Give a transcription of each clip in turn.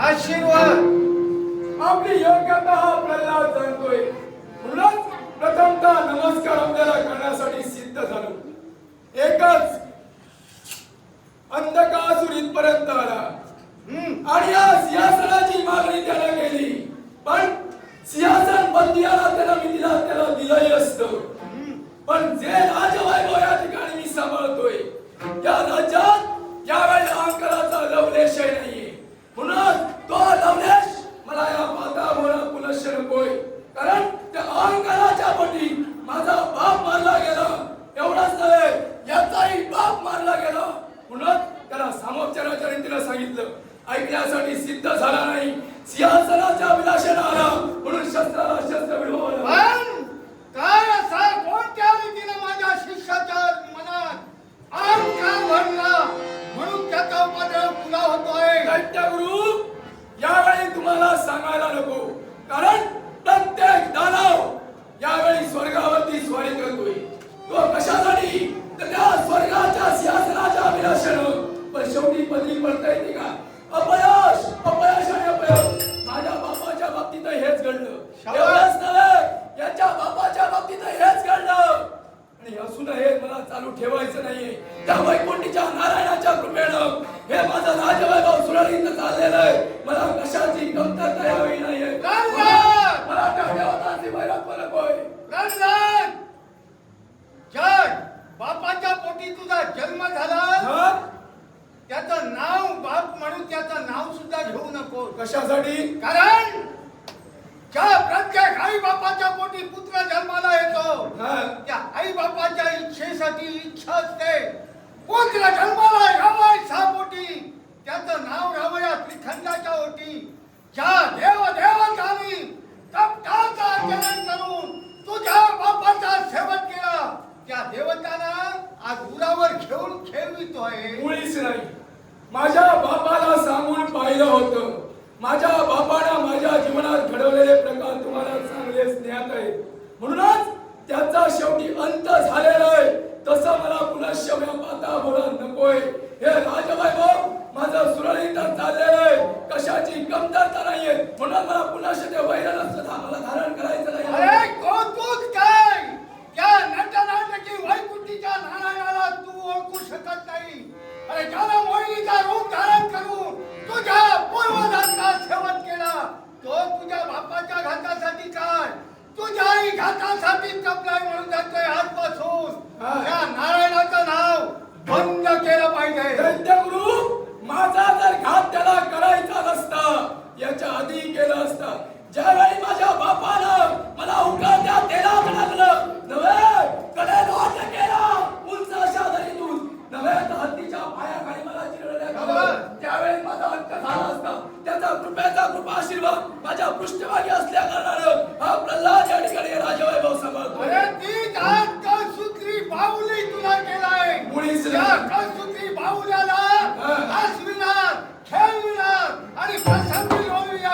आशीर्वाद आपली योग्यता हा प्रल्हाद जाणतोय. म्हणूनच प्रथमतः नमस्कार आपल्याला करण्यासाठी सिद्ध झालो. एकच अंधकासुर इथपर्यंत आला आणि या सिंहासनाची मागणी त्याला केली, पण सिंहासन बंदियाला त्याला मी दिलंही असतं. पण जे राजवैभव या ठिकाणी मी सांभाळतोय या राज्यात यावेळी अहंकाराचा लवलेशही नाहीये. म्हणून तो लवलेश मला या वातावरणात पुनश्च नकोय. कारण त्या अहंकाराच्या पोटी माझा बाप मारला गेला, एवढाच नव्हे याचाही बाप मारला गेला. म्हणून त्याला सामोपचाराच्या रीतीने सांगितलं, ऐकण्यासाठी सिद्ध झाला नाही. सिंहासनाच्या विलाशाला आला म्हणून शस्त्राला शस्त्र विडवलं. पण काय असा कोणत्या रीतीने माझ्या शिष्याच्या मनात अहंकार भरला म्हणून त्याचा उपद्रव पुन्हा होतोय. दैत्यगुरु, यावेळी तुम्हाला सांगायला नको, कारण प्रत्येक दानव यावेळी स्वर्गावरती स्वारी करतोय. तो कशासाठी? तर त्या स्वर्गाच्या सिंहासनाच्या विलाशानं. पण शेवटी पदरी पडता येते का? अपयश, अपयश आणि अपयश. माझ्या बापाच्या बाबतीत हेच घडलं. एवढंच नव्हे, याच्या बापाच्या बाबतीत हेच घडलं. आणि असून हे मला चालू ठेवायचं नाहीये. त्या वैकुंठीच्या नारायणाच्या कृपेनं हे माझं राजवैभव सुरळीत चाललेलं आहे. मला कशाची कमतरता यावी नाहीये. मला त्या देवतांची वैरत्व नकोय. जय बापाच्या पोटी तुझा जन्म झाला, त्याचं नाव बाप म्हणून त्याचं नाव सुद्धा घेऊ नको. कशासाठी? कारण ज्या प्रत्येक आई बापाच्या पोटी पुत्र जन्माला येतो त्या आई बापाच्या इच्छेसाठी इच्छा असते. पुत्र जन्माला यावा पोटी त्याचं नाव राहावं या त्रिखंडाच्या ओटी. ज्या देवदेवतांनी कपटाचं आचरण करून तुझ्या बापाचा सेवक केला त्या देवतांना आज उरावर घेऊन खेळवितोय. मुळीच नाही. माझ्या बापाला सांगून पाहिलं होतं. माझ्या बापानं माझ्या जीवनात घडवलेले प्रकार तुम्हाला चांगलेच ज्ञात आहेत. म्हणूनच त्याचा शेवटी अंत झालेला आहे. तसं मला पुनश्च व्यापाता बोला नकोय. हे राजवैभव माझं सुरळीत चाललेलं आहे, कशाची कमतरता नाहीये. म्हणून मला पुनश्च ते वैरनस्थ मला धारण करायचं नाही. अरे कौतुक काय? त्या नटनाटकी वैकुंठीच्या नारायणाला तू ओळखू शकत नाही. अरे ज्याला मोहिनीचा रूप धारण करून तुझ्या पूर्वजांचा सेवन केला तो तुझ्या बापाच्या घातासाठी काय तुझ्याही घातासाठी तपलाय म्हणून जातोय आजपासून. त्या नारायणाचं नाव बंद केलं पाहिजे. दैत्यगुरु, माझा जर घात त्याला करायचा नसता याच्या आधी केलं असता. ज्यावेळी माझ्या बापानं मला उकळत्या तेलात लागलं नव्हे, कडेलोट केला उंच अशा दरीतून नव्हे, तर हत्तीच्या पायाखाली मला चिरडल्या घालवलं, त्यावेळी माझा अंत झाला असता. त्याचा कृपा आशीर्वाद माझ्या पृष्ठभागी असल्या कारणानं हा प्रल्हाद या ठिकाणी राजवैभव सांभाळतो. अरे ती कळसूत्री बाहुली तुला केलाय. मुळीच त्या कळसूत्री बाहुल्याला हसविणार, खेळविणार आणि प्रसंगी लोळविणार.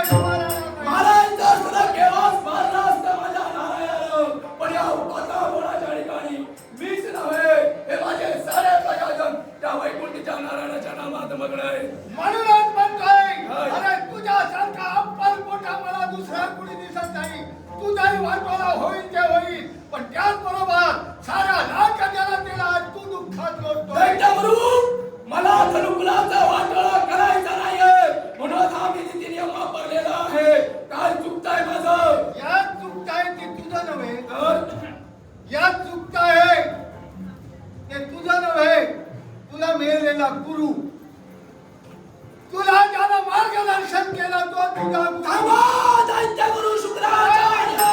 मारायचं असतं केव्हाच मारलं असतं माझ्या नारायणानं. पण या वातावरणाच्या ठिकाणी मीच नव्हे, हे माझे सारे प्रजाजन त्या वैकुंठीच्या नारायणाच्या नामात मग्न आहे. म्हणूनच म्हणतोय, अरे तुझ्यासारखा अप्पल मोठा मला दुसरा कुणी दिसत नाही. तुझाही वाटोळा होईल ते होईल, पण त्याचबरोबर सारा राज्याला त्याला तू दुःखात लोटतोय. दैत्यगुरु, मला धनुकुलाचा वाटोळा करायचा नाहीये. म्हणून आम्ही नीती नियम वापरलेला आहे. काय चुकताय माझं? यात चुकताय ते तुझं नव्हे, तर यात चुकताय ते तुझं नव्हे, तुला मिळालेला गुरु, तुला ज्यानं मार्गदर्शन केलं तो तुझा थांबा. दैत्यगुरु शुक्राचार्य,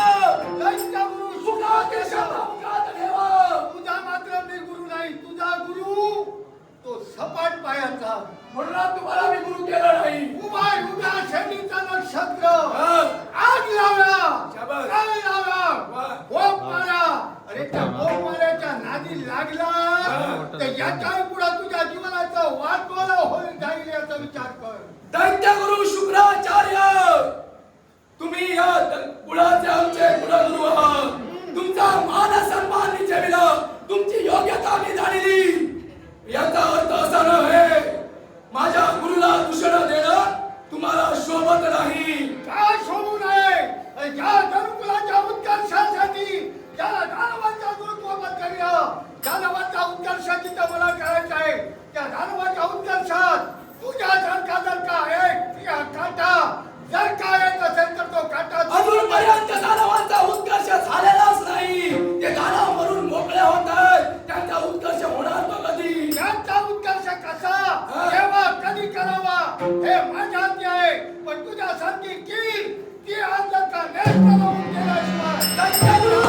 दैत्यगुरु शुक्राचे शब्द मुखात ठेवा. तुझा मात्र मी गुरु नाही. तुझा गुरु तो सपाट पायाचा. म्हणून तुम्हाला मी गुरु केला नाही. उभ्या शेंडीचा नक्षत्र आग लावला, काय लावला, ओप मारा. अरे त्या ओप माऱ्याच्या नादी लागला तर याच्याही पुढे तुझ्या जीवनाचा वाटोळा होईल जाईल याचा विचार कर. दैत्यगुरु शुक्राचार्य, तुम्ही या कुळाचे आमचे कुलगुरु आहात. तुमचा मान सन्मान मी ठेवला, तुमची योग्यता मी जाणली. याचा अर्थ असा नव्हे माझ्या गुरुला दूषण देणं तुम्हाला शिक्षणाची कीड ती आज जर का नेत्र लावून गेल्याशिवाय दत्तगुरु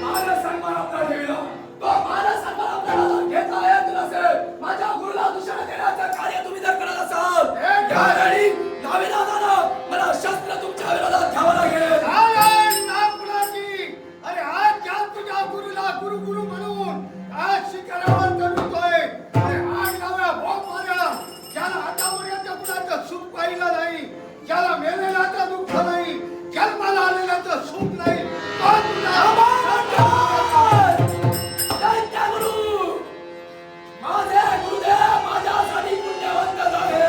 माझा सन्मान आपला ठेवला तो माझा सन्मान आपल्याला घेता येत नसेल माझ्या गुरुला दूषण देण्याचं कार्य तुम्ही जर करत असाल यावेळी नाविलाजानं मला शस्त्र तुमच्या विरोधात घ्यावं लागेल नारायण नाम गुणाची. अरे आज ज्या तुझ्या गुरुला गुरु गुरु म्हणून आज शिखरावर चढवतोय, अरे आज नव्या भोग मारा ज्याला आतापर्यंत कुणाचं सुख पाहिलं नाही, ज्याला मेलेल्याचं दुःख नाही, जन्माला आलेल्याचं सुख नाही, तो दत्तगुरु माझे गुरुदेव माझ्यासाठी पुण्यवंत झाले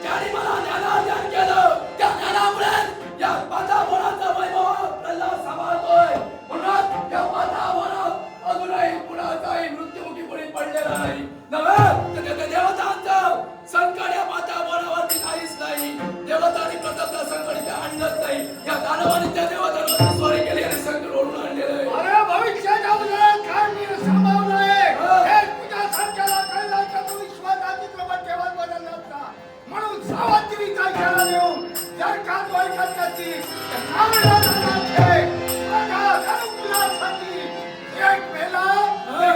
ज्यांनी मला ज्ञानार्जन केलं त्या ज्ञानामुळे या वातावरणाचं वैभव प्रल्हाद सांभाळतोय म्हणून या वातावरणात अजूनही कुणाचाही मृत्युमुखी कोणी पडलेला नाही नव्हे तर देवतांचं संकट या वातावरणावरती काहीच नाही देवतांनी प्रथम संकट इथे आणलंच नाही या दानवाने त्या देवतांवरती स्वारी केली आणि संकट ओढून आणलेलं आहे अरे भविष्याच्या उदयात काय मी सांभाळलंय हे तुझ्या सारख्याला कळला का तू विश्वाचा चित्रपट ठेवत बदलला असता म्हणून सावत्रीचा इशारा देऊन जर का तो ऐकत नसती तर नावेला जाणार माझ्या धनुकुलासाठी एक वेळा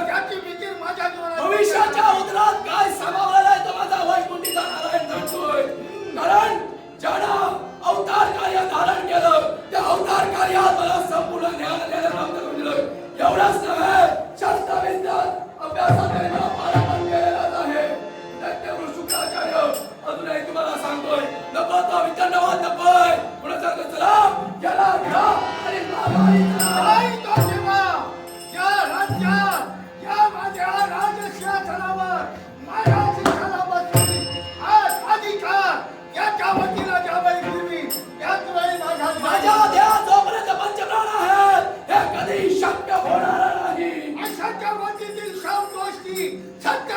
त्याची भीती माझ्या जीवनात भविष्याच्या उदरात काय समावलेला आहे तो माझा वैकुंठीचा नारायण जाणतोय कारण ज्यानं अवतार कार्य धारण केलं त्या अवतार कार्यात मला संपूर्ण ज्ञान द्यायला प्राप्त करून दिलं एवढंच नव्हे शास्त्रविद्यात अभ्यासात मला पारायण केलेलाच आहे दत्तगुरु शुक्राचार्य अजूनही तुम्हाला सांगतोय नको तो वितंडवाद नकोय म्हणून सांगतो चला याला घ्या आणि माघारी चला नाही तो सेवा या राज्यात या माझ्या राजसिंहासनावर माझ्या शिक्षणाला बसली आज अधिकार याच्या वतीला ज्यावेळी पूर्वी त्याच वेळी माझ्या देहात जोपर्यंत पंचप्राण आहेत हे कधी शक्य होणार नाही अशा गोष्टीतील सर्व गोष्टी सत्य